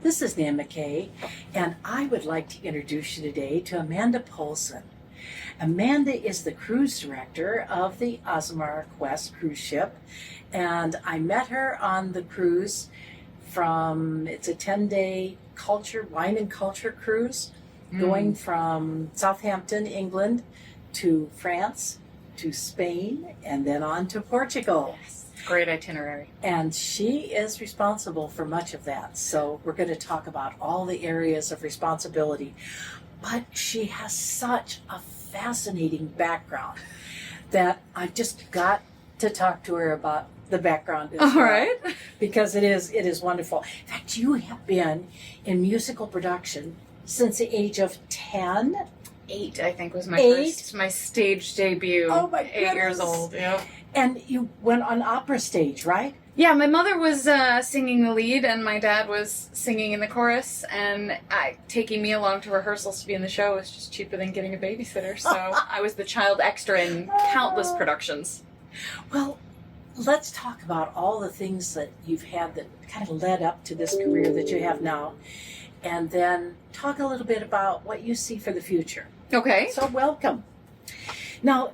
This is Nan McKay, and I would like to introduce you today to Amanda Poulson. Amanda is the cruise director of the Azamara Quest cruise ship, and I met her on the cruise it's a 10-day wine and culture cruise, going from Southampton, England, to France, to Spain, and then on to Portugal. Yes. Great itinerary. And she is responsible for much of that. So we're going to talk about all the areas of responsibility. But she has such a fascinating background that I've just got to talk to her about the background as well. All right. Because it is wonderful. In fact, you have been in musical production since the age of 10. 8, I think, was my stage debut. Oh my goodness. 8 years old. Yeah. And you went on opera stage, right? Yeah, my mother was singing the lead, and my dad was singing in the chorus, and taking me along to rehearsals to be in the show was just cheaper than getting a babysitter, so I was the child extra in countless productions. Well, let's talk about all the things that you've had that kind of led up to this career that you have now, and then talk a little bit about what you see for the future. Okay. So welcome. Now,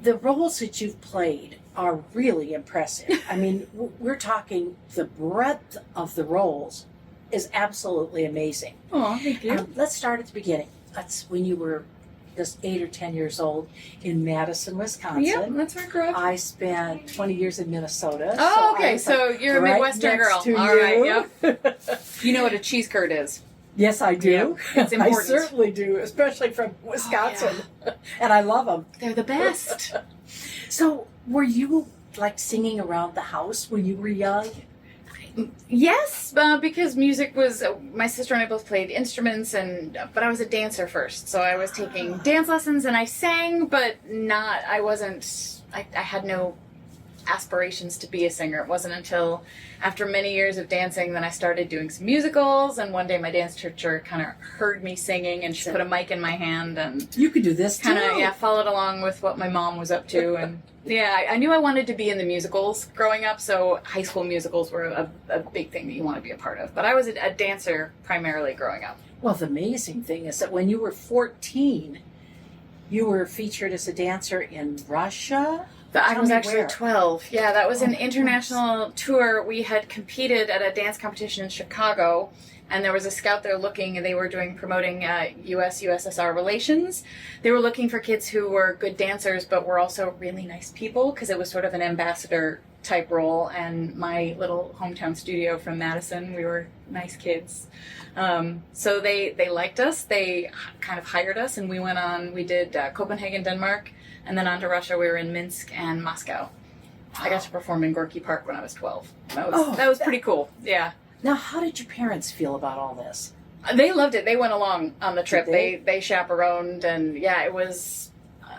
the roles that you've played are really impressive. I mean, we're talking the breadth of the roles is absolutely amazing. Oh, thank you. Let's start at the beginning. That's when you were just 8 or 10 years old in Madison, Wisconsin. Yep, that's where I grew up. I spent 20 years in Minnesota. Oh, okay. So you're a right Midwestern girl. next to All right. you. Yep. You know what a cheese curd is? Yes, I do. Yep, it's important. I certainly do, especially from Wisconsin. Oh, and I love them. They're the best. So, were you like singing around the house when you were young? Yes, because music was, my sister and I both played instruments, but I was a dancer first. So I was taking dance lessons and I sang, but I had no aspirations to be a singer. It wasn't until after many years of dancing that I started doing some musicals, and one day my dance teacher kind of heard me singing, and she put a mic in my hand, and you could do this too. kind of followed along with what my mom was up to. And I knew I wanted to be in the musicals growing up, so high school musicals were a big thing that you want to be a part of, but I was a dancer primarily growing up. Well, the amazing thing is that when you were 14, you were featured as a dancer in Russia. I was actually 12. Yeah, that was an international tour. We had competed at a dance competition in Chicago, and there was a scout there looking, and they were promoting U.S.-USSR relations. They were looking for kids who were good dancers, but were also really nice people, because it was sort of an ambassador type role. And my little hometown studio from Madison, we were nice kids. So they liked us. They kind of hired us, and we did Copenhagen, Denmark, and then on to Russia. We were in Minsk and Moscow. I got to perform in Gorky Park when I was 12. That was pretty cool. Yeah. Now, how did your parents feel about all this? They loved it. They went along on the trip. Did They chaperoned, and it was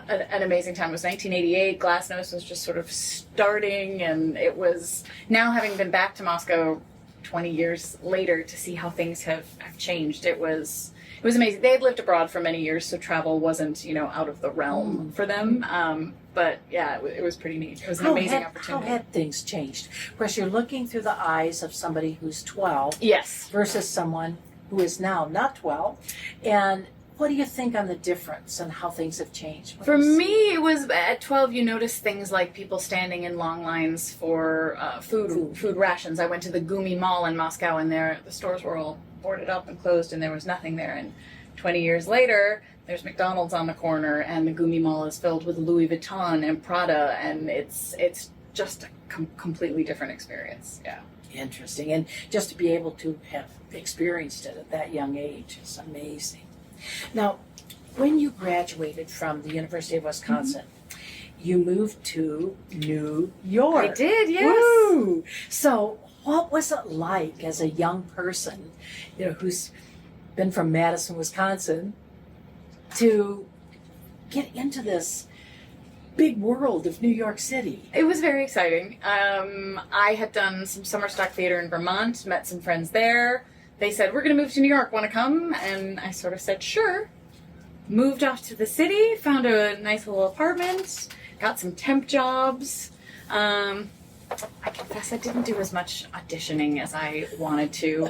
an amazing time. It was 1988. Glasnost was just sort of starting, and it was, now having been back to Moscow 20 years later to see how things have changed, it was amazing. They had lived abroad for many years, so travel wasn't, out of the realm for them. But it was pretty neat. It was an amazing opportunity. How had things changed? Of course, you're looking through the eyes of somebody who's 12 Yes. versus someone who is now not 12. And what do you think on the difference and how things have changed? For me, it was at 12, you notice things like people standing in long lines for food rations. I went to the Gumi Mall in Moscow, and the stores were all boarded up and closed, and there was nothing there. And 20 years later, there's McDonald's on the corner, and the Gumi Mall is filled with Louis Vuitton and Prada, and it's just a completely different experience. Yeah. Interesting. And just to be able to have experienced it at that young age is amazing. Now, when you graduated from the University of Wisconsin, you moved to New York. I did, yes. Woo! So, what was it like as a young person, who's been from Madison, Wisconsin, to get into this big world of New York City? It was very exciting. I had done some summer stock theater in Vermont, met some friends there. They said, "We're going to move to New York, want to come?" And I sort of said, sure. Moved off to the city, found a nice little apartment, got some temp jobs. I confess I didn't do as much auditioning as I wanted to.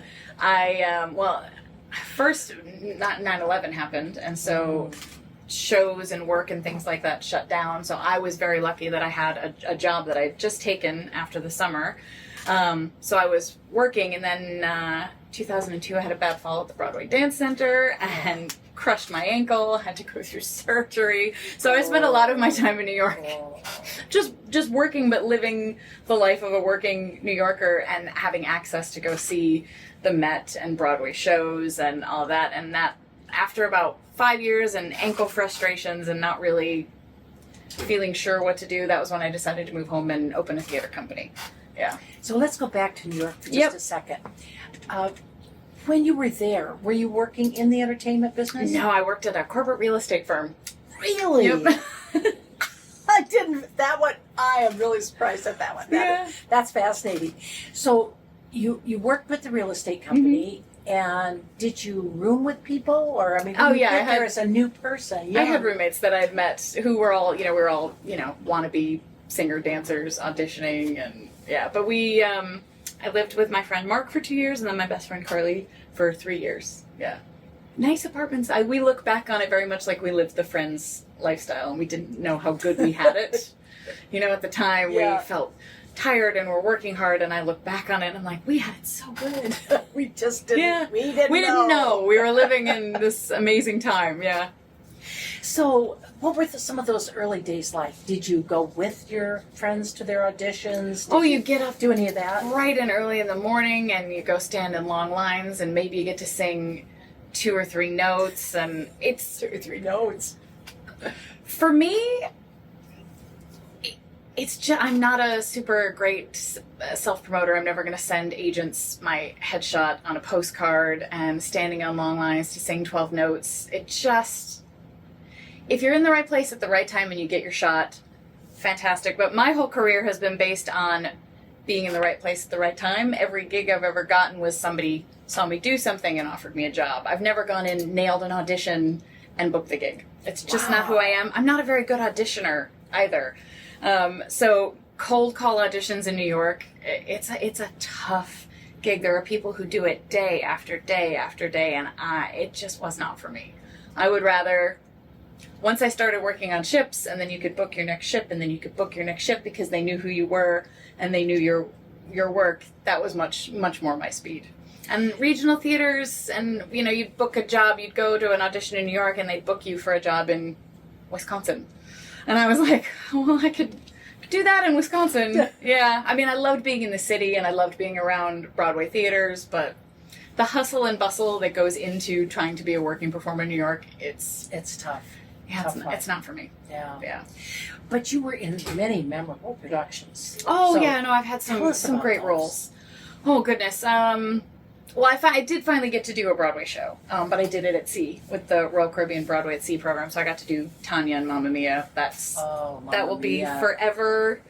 First, 9/11 happened, and so shows and work and things like that shut down. So I was very lucky that I had a job that I had just taken after the summer. So I was working, and then 2002 I had a bad fall at the Broadway Dance Center and crushed my ankle, had to go through surgery. So I spent a lot of my time in New York just working, but living the life of a working New Yorker and having access to go see the Met and Broadway shows and all that. And that after about 5 years and ankle frustrations and not really feeling sure what to do, that was when I decided to move home and open a theater company. Yeah. So let's go back to New York for just a second. When you were there, were you working in the entertainment business? No, I worked at a corporate real estate firm. Really? Yep. I didn't. That one, I am really surprised at that one. That's fascinating. So you worked with the real estate company, and did you room with people, or I mean, when you get there as a new person? I had roommates that I'd met who were all, we were all, wannabe singer dancers auditioning, and but we. I lived with my friend Mark for 2 years, and then my best friend Carly for 3 years. Yeah. Nice apartments. We look back on it very much like we lived the Friends lifestyle, and we didn't know how good we had it. At the time, we felt tired and were working hard, and I look back on it, and I'm like, we had it so good. We just didn't. Yeah. We didn't know. We were living in this amazing time. Yeah. So, what were some of those early days like? Did you go with your friends to their auditions? Did you get up, do any of that? Right and early in the morning, and you go stand in long lines, and maybe you get to sing 2 or 3 notes, and it's 2 or 3 notes. For me, it's just, I'm not a super great self-promoter. I'm never going to send agents my headshot on a postcard and standing on long lines to sing 12 notes. It just... If you're in the right place at the right time and you get your shot, fantastic. But my whole career has been based on being in the right place at the right time. Every gig I've ever gotten was somebody saw me do something and offered me a job. I've never gone in, nailed an audition, and booked the gig. It's just not who I am. I'm not a very good auditioner either. So cold call auditions in New York, it's a tough gig. There are people who do it day after day after day, and it just was not for me. I would rather... Once I started working on ships, and then you could book your next ship, and then you could book your next ship because they knew who you were and they knew your work, that was much more my speed. And regional theaters, and you'd book a job, you'd go to an audition in New York, and they'd book you for a job in Wisconsin. And I was like, well, I could do that in Wisconsin. Yeah, I mean, I loved being in the city, and I loved being around Broadway theaters, but the hustle and bustle that goes into trying to be a working performer in New York, it's tough. Yeah, it's not for me. Yeah. But you were in many memorable productions. Oh, I've had some great roles. Oh, goodness. I did finally get to do a Broadway show, but I did it at sea with the Royal Caribbean Broadway at Sea program, so I got to do Tanya and Mamma Mia. That will be forever.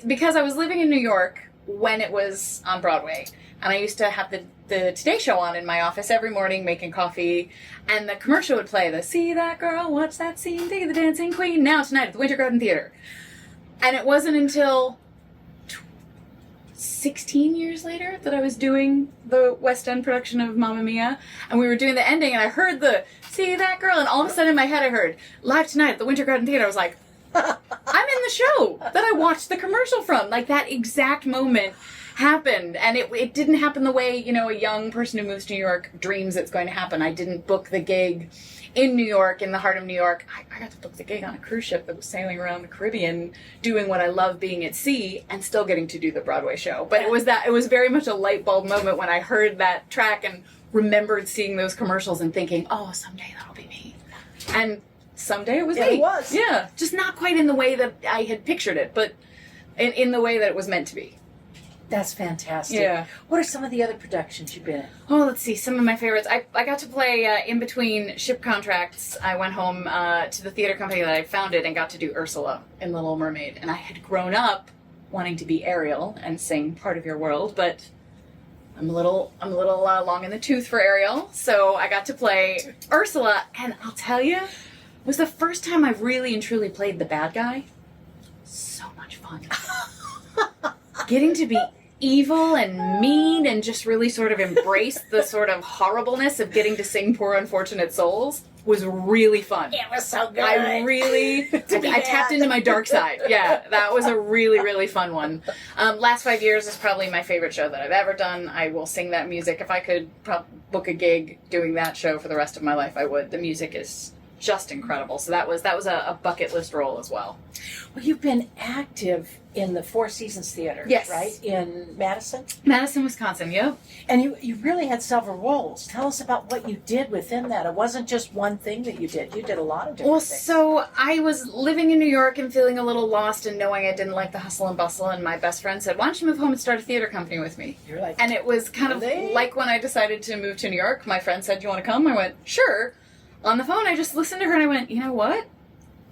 Because I was living in New York when it was on Broadway, and I used to have the Today Show on in my office every morning making coffee, and the commercial would play, the "See that girl, watch that scene, think of the dancing queen, now tonight at the Winter Garden Theater." And it wasn't until 16 years later that I was doing the West End production of Mamma Mia, and we were doing the ending, and I heard the "See that girl," and all of a sudden in my head I heard, "Live tonight at the Winter Garden Theater." I was like, I'm in the show that I watched the commercial from. Like, that exact moment happened, and it didn't happen the way a young person who moves to New York dreams it's going to happen. I didn't book the gig in New York, in the heart of New York. I got to book the gig on a cruise ship that was sailing around the Caribbean, doing what I love, being at sea, and still getting to do the Broadway show. But it was very much a light bulb moment when I heard that track and remembered seeing those commercials and thinking, oh, someday that'll be me. And someday it was me. It was. Yeah, just not quite in the way that I had pictured it, but in the way that it was meant to be. That's fantastic. Yeah. What are some of the other productions you've been in? Oh, let's see. Some of my favorites. I got to play in between ship contracts. I went home to the theater company that I founded and got to do Ursula in Little Mermaid. And I had grown up wanting to be Ariel and sing Part of Your World, but I'm a little long in the tooth for Ariel. So I got to play Ursula, and I'll tell you, it was the first time I really and truly played the bad guy. So much fun. getting to be evil and mean and just really sort of embrace the sort of horribleness of getting to sing Poor Unfortunate Souls was really fun. It was so good. I tapped into my dark side. Yeah, that was a really, really fun one. Last 5 years is probably my favorite show that I've ever done. I will sing that music. If I could book a gig doing that show for the rest of my life, I would. The music is just incredible. So that was a bucket list role as well. Well, you've been active in the Four Seasons Theater, yes, right? In Madison? Madison, Wisconsin, yep. And you really had several roles. Tell us about what you did within that. It wasn't just one thing that you did. You did a lot of different things. So I was living in New York and feeling a little lost and knowing I didn't like the hustle and bustle, and my best friend said, why don't you move home and start a theater company with me? You're like, and it was kind of like when I decided to move to New York, my friend said, you want to come? I went, sure. On the phone, I just listened to her and I went, you know what?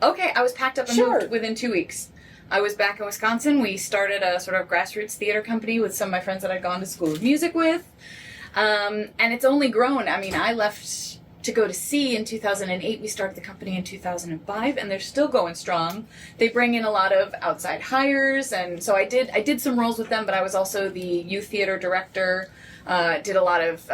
Okay, I was packed up and moved within 2 weeks. I was back in Wisconsin. We started a sort of grassroots theater company with some of my friends that I'd gone to school of music with. And it's only grown. I mean, I left to go to sea in 2008. We started the company in 2005, and they're still going strong. They bring in a lot of outside hires, and so I did some roles with them, but I was also the youth theater director. Did a lot of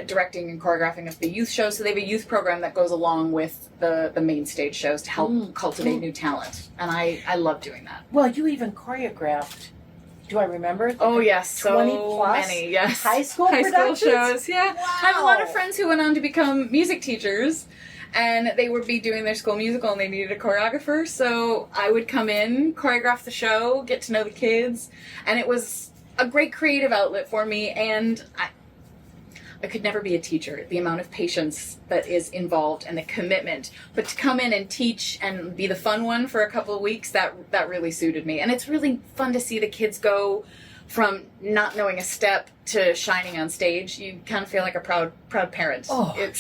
directing and choreographing of the youth shows. So they have a youth program that goes along with the main stage shows to help cultivate new talent. And I love doing that. Well, you even choreographed, do I remember? Oh, yes. 20 so plus many, yes. high school productions? shows, yeah. Wow. I have a lot of friends who went on to become music teachers. And they would be doing their school musical and they needed a choreographer. So I would come in, choreograph the show, get to know the kids. And it was a great creative outlet for me, and I could never be a teacher. The amount of patience that is involved and the commitment, but to come in and teach and be the fun one for a couple of weeks, that really suited me. And it's really fun to see the kids go from not knowing a step to shining on stage. You kind of feel like a proud parent. Oh, you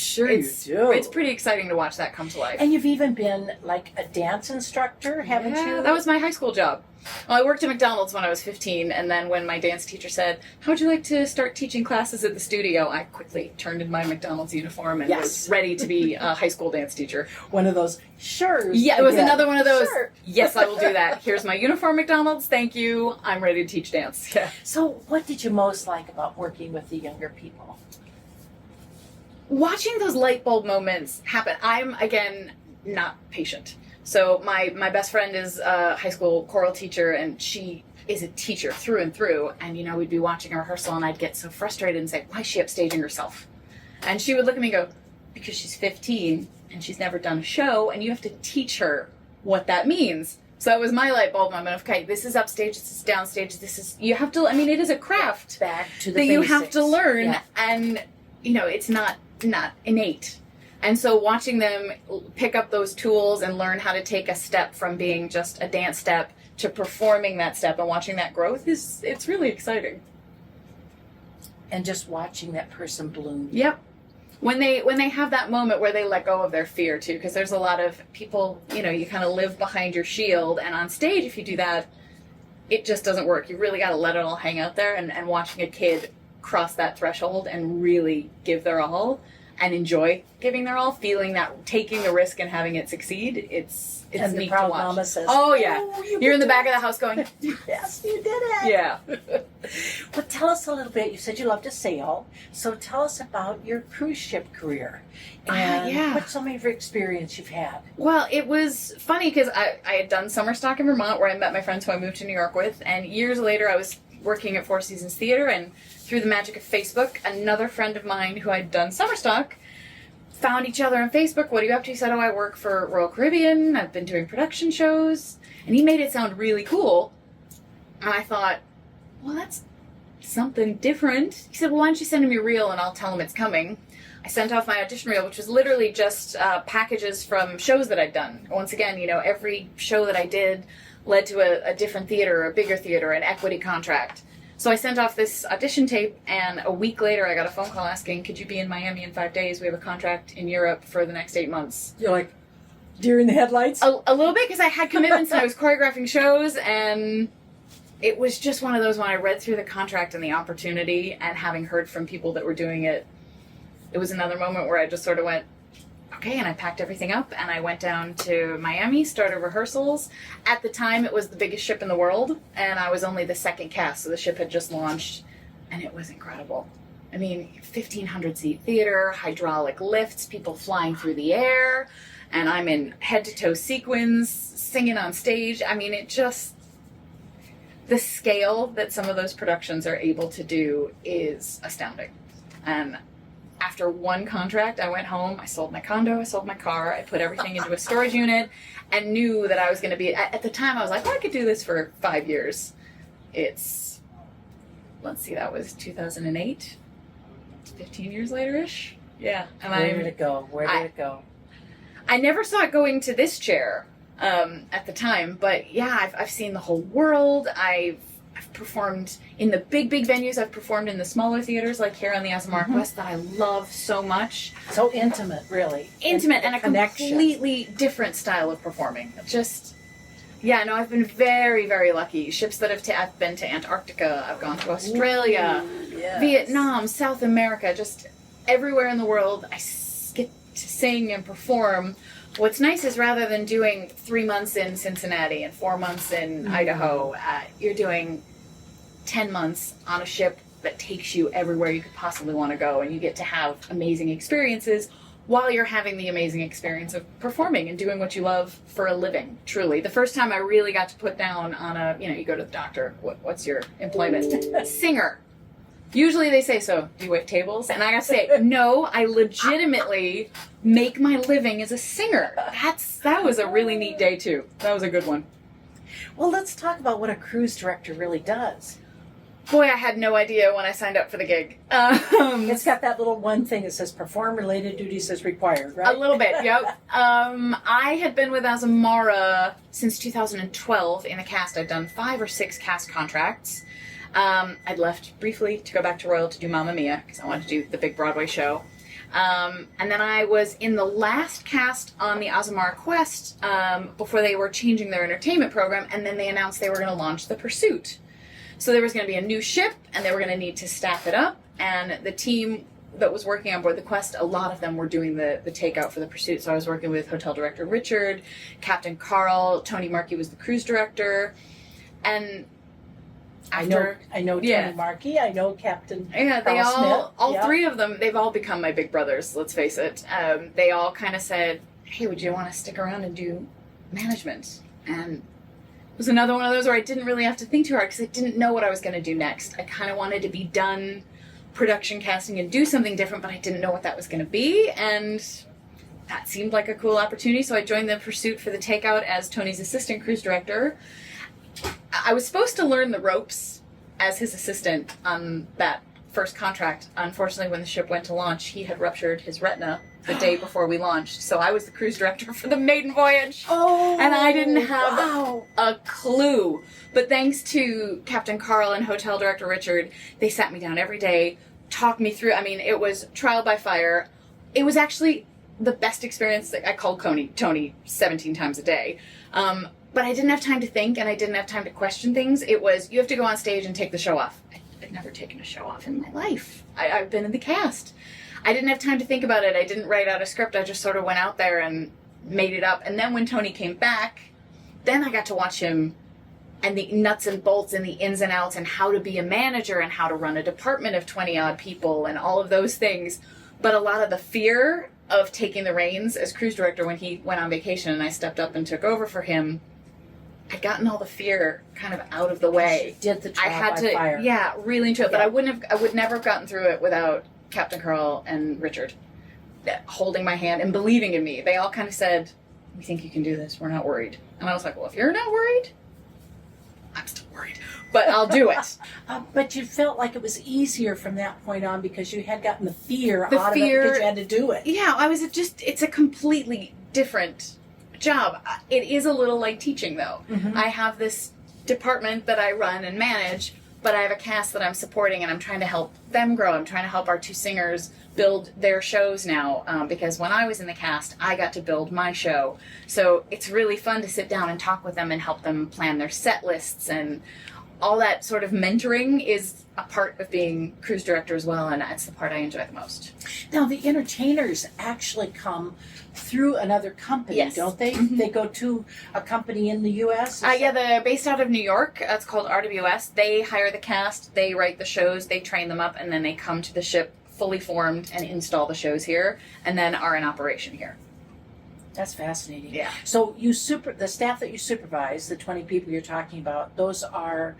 do. It's pretty exciting to watch that come to life. And you've even been like a dance instructor, haven't you? That was my high school job. Well, I worked at McDonald's when I was 15, and then when my dance teacher said, how would you like to start teaching classes at the studio? I quickly turned in my McDonald's uniform and was ready to be a high school dance teacher. One of those, sure. Yeah, it was another one of those, sure. Yes, I will do that. Here's my uniform, McDonald's, thank you. I'm ready to teach dance. Yeah. So what did you most like about working with the younger people? Watching those light bulb moments happen. I'm, again, not patient. So my best friend is a high school choral teacher, and she is a teacher through and through. And, we'd be watching a rehearsal, and I'd get so frustrated and say, why is she upstaging herself? And she would look at me and go, because she's 15, and she's never done a show, and you have to teach her what that means. So it was my light bulb moment of, okay, this is upstage, this is downstage, you have to, it is a craft. Back to the that basics. You have to learn, yeah. And, it's not innate. And so watching them pick up those tools and learn how to take a step from being just a dance step to performing that step and watching that growth it's really exciting. And just watching that person bloom. Yep. When they have that moment where they let go of their fear too, because there's a lot of people, you kind of live behind your shield, and on stage if you do that, it just doesn't work. You really got to let it all hang out there, and watching a kid cross that threshold and really give their all and enjoy giving their all, feeling that, taking the risk and having it succeed, it's and neat the proud to watch. mama says, oh yeah, you're in the back it. of the house going, yes, you did it. yeah. Well, tell us a little bit. You said you love to sail, so tell us about your cruise ship career and what's some of your experience you've had. Well, it was funny because I had done summer stock in Vermont, where I met my friends who I moved to New York with, and years later I was working at Four Seasons Theater, and through the magic of Facebook, another friend of mine who I'd done summer stock found each other on Facebook. What are you up to? He said, I work for Royal Caribbean. I've been doing production shows. And he made it sound really cool. And I thought, well, that's something different. He said, well, why don't you send him your reel and I'll tell him it's coming. I sent off my audition reel, which was literally just packages from shows that I'd done. Once again, every show that I did led to a different theater, a bigger theater, an equity contract. So I sent off this audition tape, and a week later I got a phone call asking, could you be in Miami in 5 days? We have a contract in Europe for the next 8 months. You're like, deer in the headlights? A little bit, because I had commitments and I was choreographing shows, and it was just one of those when I read through the contract and the opportunity, and having heard from people that were doing it, it was another moment where I just sort of went, okay, and I packed everything up and I went down to Miami, started rehearsals. At the time, it was the biggest ship in the world, and I was only the second cast, so the ship had just launched, and it was incredible. I mean, 1,500 seat theater, hydraulic lifts, people flying through the air, and I'm in head-to-toe sequins, singing on stage. I mean, it just... the scale that some of those productions are able to do is astounding. And after one contract, I went home, I sold my condo, I sold my car, I put everything into a storage unit, and knew that I was going to be... At the time, I was like, well, I could do this for 5 years. It's... let's see, that was 2008? 15 years later-ish? Yeah. And Where did it go? Where did it go? I never saw it going to this chair at the time, but yeah, I've seen the whole world. I've performed in the big venues. I've performed in the smaller theaters, like here on the Azamara Quest, that I love so much. So intimate, really. Intimate, and a connection. Completely different style of performing. Just, yeah, no, I've been very, very lucky. Ships that I've been to Antarctica, I've gone to Australia, Yes. Vietnam, South America, just everywhere in the world. I get to sing and perform. What's nice is rather than doing 3 months in Cincinnati and 4 months in Idaho, you're doing 10 months on a ship that takes you everywhere you could possibly want to go, and you get to have amazing experiences while you're having the amazing experience of performing and doing what you love for a living, truly. The first time I really got to put down on a, you go to the doctor, what's your employment? Singer. Usually they say, so do you wait tables? And I gotta say, no, I legitimately make my living as a singer. That was a really neat day too. That was a good one. Well, let's talk about what a cruise director really does. Boy, I had no idea when I signed up for the gig. It's got that little one thing that says perform related duties as required, right? A little bit, yep. I had been with Azamara since 2012 in the cast. I'd done 5 or 6 cast contracts. I'd left briefly to go back to Royal to do Mamma Mia, because I wanted to do the big Broadway show. And then I was in the last cast on the Azamara Quest before they were changing their entertainment program, and then they announced they were going to launch the Pursuit. So there was going to be a new ship, and they were going to need to staff it up, and the team that was working on board the Quest, a lot of them were doing the takeout for the Pursuit. So I was working with Hotel Director Richard, Captain Carl, Tony Markey was the cruise director, and I know Tony Markey, I know Captain Yeah, they Carl all Smith. three of them, they've all become my big brothers, let's face it. They all kind of said, hey, would you want to stick around and do management? And it was another one of those where I didn't really have to think too hard because I didn't know what I was going to do next. I kind of wanted to be done production casting and do something different, but I didn't know what that was going to be, and that seemed like a cool opportunity, so I joined the Pursuit for the takeout as Tony's assistant cruise director. I was supposed to learn the ropes as his assistant on that first contract. Unfortunately, when the ship went to launch, he had ruptured his retina the day before we launched, so I was the cruise director for the maiden voyage. Oh, and I didn't have a clue. But thanks to Captain Carl and Hotel Director Richard, they sat me down every day, talked me through. I mean, it was trial by fire. It was actually the best experience. I called Tony 17 times a day. But I didn't have time to think, and I didn't have time to question things. It was, you have to go on stage and take the show off. I'd never taken a show off in my life. I've been in the cast. I didn't have time to think about it. I didn't write out a script. I just sort of went out there and made it up. And then when Tony came back, then I got to watch him and the nuts and bolts and the ins and outs and how to be a manager and how to run a department of 20-odd people and all of those things. But a lot of the fear of taking the reins as cruise director when he went on vacation and I stepped up and took over for him, I'd gotten all the fear kind of out of the way. You did the trial I had by to, fire. yeah, really into it. Yeah. But I would never have gotten through it without Captain Carl and Richard holding my hand and believing in me. They all kind of said, we think you can do this. We're not worried. And I was like, well, if you're not worried, I'm still worried. But I'll do it. But you felt like it was easier from that point on because you had gotten the fear out of it because you had to do it. Yeah, it's a completely different job. It is a little like teaching, though. Mm-hmm. I have this department that I run and manage, but I have a cast that I'm supporting, and I'm trying to help them grow. I'm trying to help our 2 singers build their shows now, because when I was in the cast, I got to build my show. So it's really fun to sit down and talk with them and help them plan their set lists and all that sort of mentoring is a part of being cruise director as well, and that's the part I enjoy the most. Now, the entertainers actually come through another company, Yes. don't they? Mhm. They go to a company in the U.S.? Yeah, they're based out of New York. It's called RWS. They hire the cast, they write the shows, they train them up, and then they come to the ship fully formed and install the shows here, and then are in operation here. That's fascinating. Yeah. So the staff that you supervise, the 20 people you're talking about, those are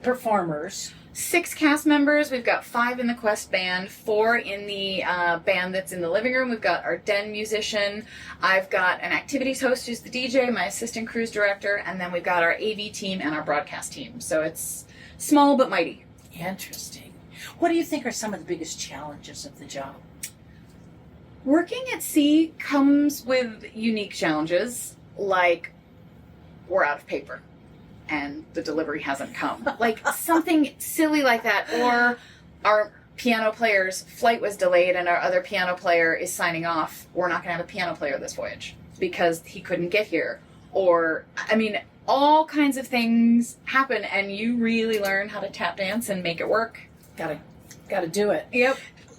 performers. 6 cast members. We've got 5 in the Quest band, 4 in the band that's in the living room. We've got our den musician. I've got an activities host who's the DJ, my assistant cruise director, and then we've got our AV team and our broadcast team. So it's small but mighty. Interesting. What do you think are some of the biggest challenges of the job? Working at sea comes with unique challenges, like we're out of paper and the delivery hasn't come. Like something silly like that. Or our piano player's flight was delayed and our other piano player is signing off. We're not going to have a piano player this voyage because he couldn't get here. Or, I mean, all kinds of things happen and you really learn how to tap dance and make it work. Gotta do it. Yep.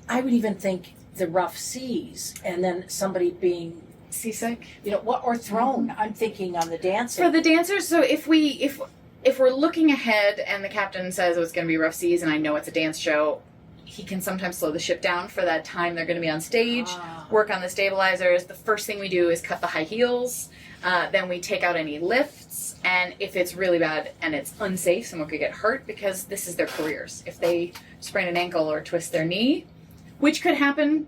I would even think the rough seas and then somebody being, Seasick. or thrown. I'm thinking on the dancing. For the dancers, so if we're looking ahead and the captain says it's going to be rough seas and I know it's a dance show, he can sometimes slow the ship down for that time they're going to be on stage, work on the stabilizers. The first thing we do is cut the high heels. Then we take out any lifts, and if it's really bad and it's unsafe, someone could get hurt because this is their careers. If they sprain an ankle or twist their knee, which could happen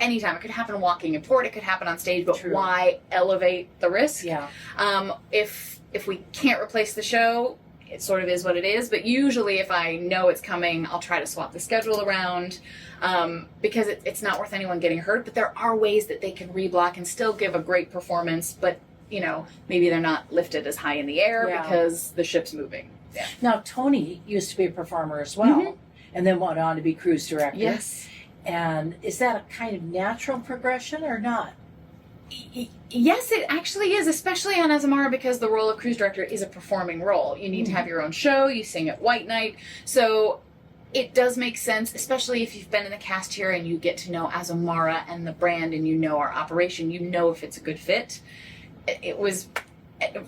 anytime. It could happen walking in port, it could happen on stage, but True. Why elevate the risk? Yeah. If we can't replace the show, it sort of is what it is, but usually if I know it's coming, I'll try to swap the schedule around because it's not worth anyone getting hurt, but there are ways that they can reblock and still give a great performance, but maybe they're not lifted as high in the air because the ship's moving. Yeah. Now, Tony used to be a performer as well, and then went on to be cruise director. Yes. And is that a kind of natural progression or not? Yes, it actually is, especially on Azamara because the role of cruise director is a performing role. You need to have your own show, you sing at White Night, so it does make sense, especially if you've been in the cast here and you get to know Azamara and the brand and you know our operation, you know if it's a good fit. It was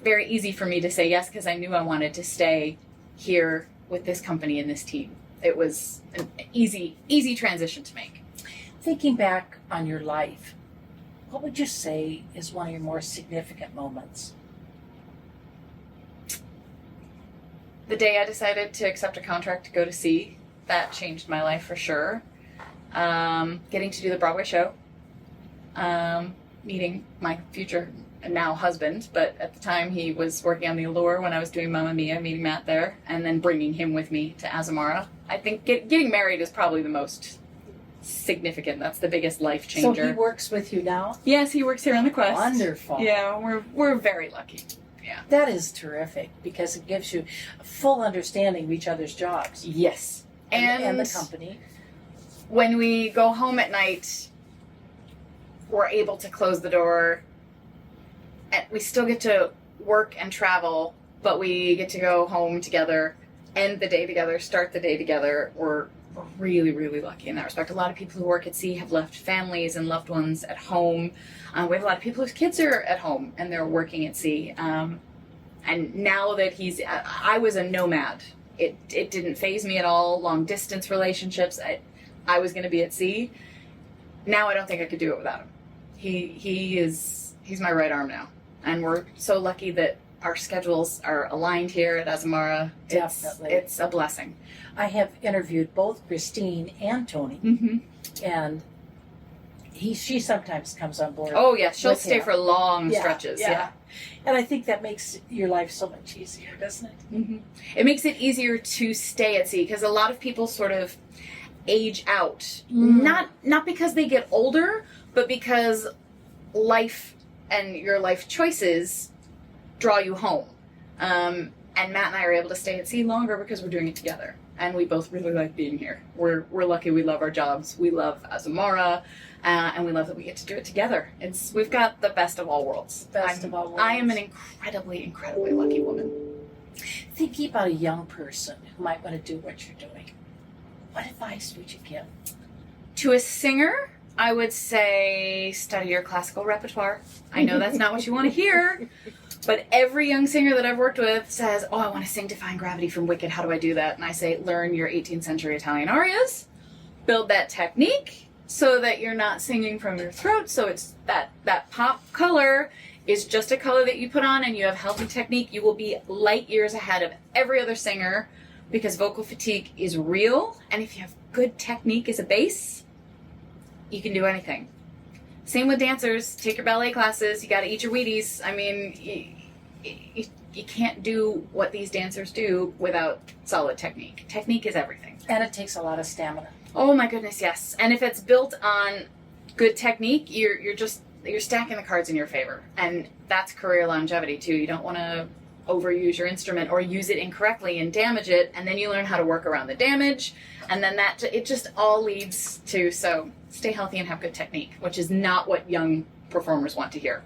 very easy for me to say yes because I knew I wanted to stay here with this company and this team. It was an easy transition to make. Thinking back on your life, what would you say is one of your more significant moments? The day I decided to accept a contract to go to sea, that changed my life for sure. Getting to do the Broadway show, meeting my future now husband, but at the time he was working on the Allure when I was doing Mamma Mia, meeting Matt there, and then bringing him with me to Azamara. I think getting married is probably the most significant. That's the biggest life changer. So he works with you now? Yes, he works here on the Quest. Wonderful. Yeah, we're very lucky. Yeah. That is terrific because it gives you a full understanding of each other's jobs. Yes. And the company. When we go home at night, we're able to close the door. And we still get to work and travel, but we get to go home together, end the day together, start the day together. We're really, really lucky in that respect. A lot of people who work at sea have left families and loved ones at home. We have a lot of people whose kids are at home and they're working at sea. And now that I was a nomad. It didn't faze me at all. Long distance relationships. I was going to be at sea. Now I don't think I could do it without him. He's my right arm now. And we're so lucky that our schedules are aligned here at Azamara. Definitely. It's a blessing. I have interviewed both Christine and Tony, and she sometimes comes on board. Oh, yeah. She'll with stay him. for long stretches. Yeah. And I think that makes your life so much easier, doesn't it? It makes it easier to stay at sea because a lot of people sort of age out. Not because they get older, but because life and your life choices draw you home. And Matt and I are able to stay at sea longer because we're doing it together. And we both really like being here. We're lucky. We love our jobs. We love Azamara. And we love that we get to do it together. We've got the best of all worlds. Best of all worlds. I am an incredibly, incredibly lucky woman. Thinking about a young person who might want to do what you're doing, what advice would you give? To a singer, I would say study your classical repertoire. I know that's not what you want to hear, but every young singer that I've worked with says, oh, I want to sing Defying Gravity from Wicked. How do I do that? And I say, learn your 18th century Italian arias, build that technique so that you're not singing from your throat. So it's that pop color is just a color that you put on and you have healthy technique. You will be light years ahead of every other singer because vocal fatigue is real. And if you have good technique as a base, you can do anything. Same with dancers. Take your ballet classes. You got to eat your Wheaties. I mean, you can't do what these dancers do without solid technique. Technique is everything. And it takes a lot of stamina. Oh my goodness, yes. And if it's built on good technique, you're stacking the cards in your favor. And that's career longevity too. You don't want to overuse your instrument or use it incorrectly and damage it, and then you learn how to work around the damage, and then it just all leads to, so stay healthy and have good technique, which is not what young performers want to hear.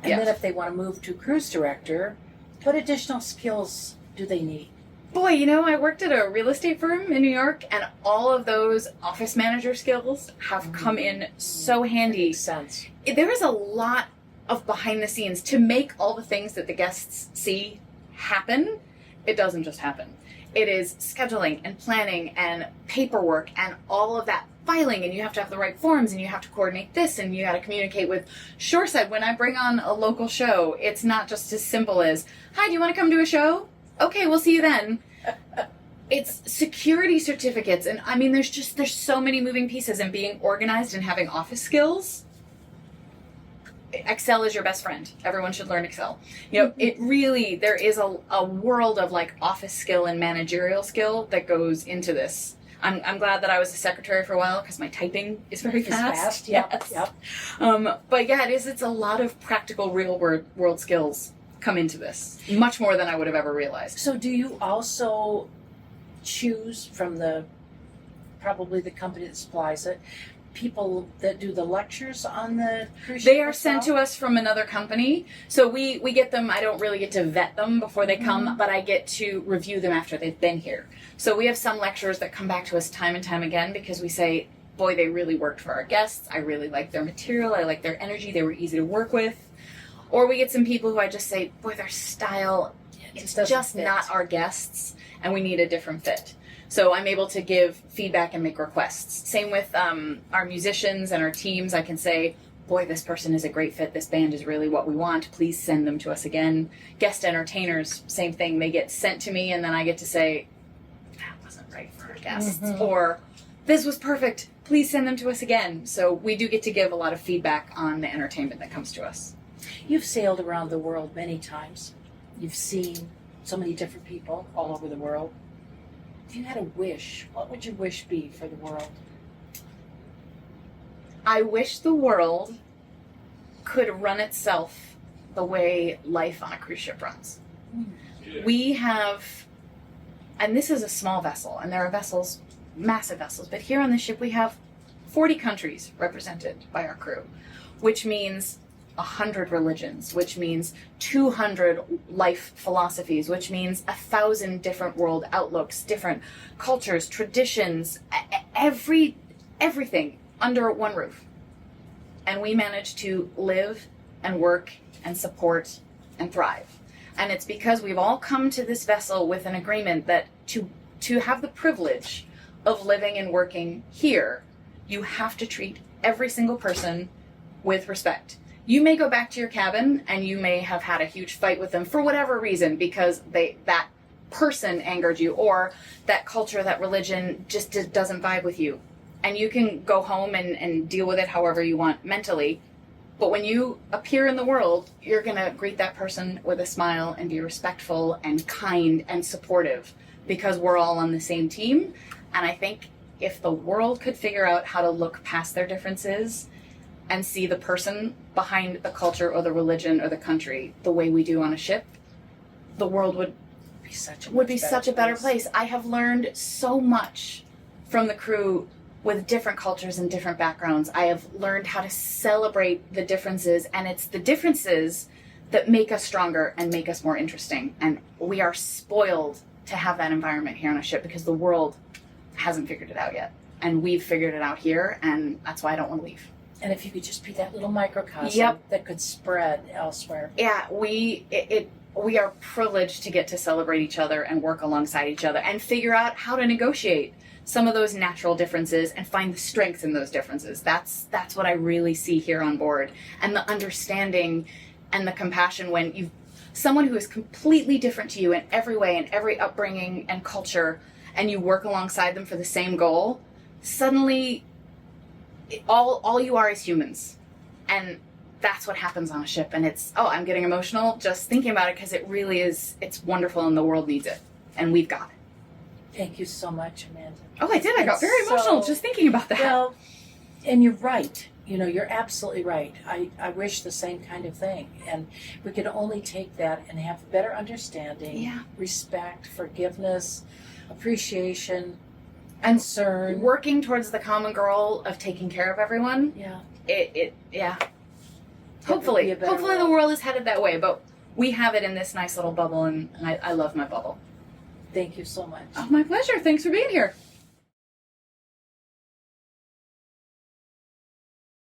And then if they want to move to cruise director, what additional skills do they need? Boy, I worked at a real estate firm in New York, and all of those office manager skills have come in so handy. Makes sense. There is a lot of behind the scenes to make all the things that the guests see happen. It doesn't just happen. It is scheduling and planning and paperwork and all of that filing, and you have to have the right forms, and you have to coordinate this, and you got to communicate with Shoreside. When I bring on a local show, it's not just as simple as, hi, do you want to come to a show? Okay, we'll see you then. It's security certificates, and I mean, there's so many moving pieces, and being organized and having office skills. Excel is your best friend. Everyone should learn Excel. It really, there is a world of like office skill and managerial skill that goes into this. I'm glad that I was a secretary for a while because my typing is very fast. Yep. But yeah, it's a lot of practical real world skills come into this, much more than I would have ever realized. So do you also choose from probably the company that supplies it, people that do the lectures on the cruise ship? They are sent to us from another company. So we get them. I don't really get to vet them before they come, but I get to review them after they've been here. So we have some lecturers that come back to us time and time again because we say, boy, they really worked for our guests. I really like their material. I like their energy. They were easy to work with. Or we get some people who I just say, boy, their style is just not our guests, and we need a different fit. So I'm able to give feedback and make requests. Same with our musicians and our teams. I can say, boy, this person is a great fit. This band is really what we want. Please send them to us again. Guest entertainers, same thing. They get sent to me, and then I get to say, that wasn't right for our guests. Or, this was perfect. Please send them to us again. So we do get to give a lot of feedback on the entertainment that comes to us. You've sailed around the world many times. You've seen so many different people all over the world. If you had a wish, what would your wish be for the world? I wish the world could run itself the way life on a cruise ship runs. We have, and this is a small vessel, and there are vessels, massive vessels, but here on the ship we have 40 countries represented by our crew, which means 100 religions, which means 200 life philosophies, which means 1,000 different world outlooks, different cultures, traditions, everything under one roof. And we manage to live and work and support and thrive. And it's because we've all come to this vessel with an agreement that to have the privilege of living and working here, you have to treat every single person with respect. You may go back to your cabin and you may have had a huge fight with them for whatever reason because that person angered you, or that culture, that religion just doesn't vibe with you. And you can go home and deal with it however you want mentally. But when you appear in the world, you're going to greet that person with a smile and be respectful and kind and supportive because we're all on the same team. And I think if the world could figure out how to look past their differences and see the person behind the culture or the religion or the country the way we do on a ship, the world would be such a better place. I have learned so much from the crew with different cultures and different backgrounds. I have learned how to celebrate the differences, and it's the differences that make us stronger and make us more interesting. And we are spoiled to have that environment here on a ship because the world hasn't figured it out yet. And we've figured it out here, and that's why I don't want to leave. And if you could just be that little microcosm Yep. that could spread elsewhere. Yeah, we are privileged to get to celebrate each other and work alongside each other and figure out how to negotiate some of those natural differences and find the strengths in those differences. That's what I really see here on board. And the understanding and the compassion when you've someone who is completely different to you in every way, in every upbringing and culture, and you work alongside them for the same goal, suddenly all you are is humans. And that's what happens on a ship. And I'm getting emotional just thinking about it because it really is, it's wonderful and the world needs it. And we've got it. Thank you so much, Amanda. Oh, I did. I got very emotional just thinking about that. Well, and you're right. You're absolutely right. I wish the same kind of thing. And we can only take that and have a better understanding, respect, forgiveness, appreciation, and concern. Working towards the common goal of taking care of everyone. Yeah. Hopefully the world. world is headed that way, but we have it in this nice little bubble, and I love my bubble. Thank you so much. Oh, my pleasure. Thanks for being here.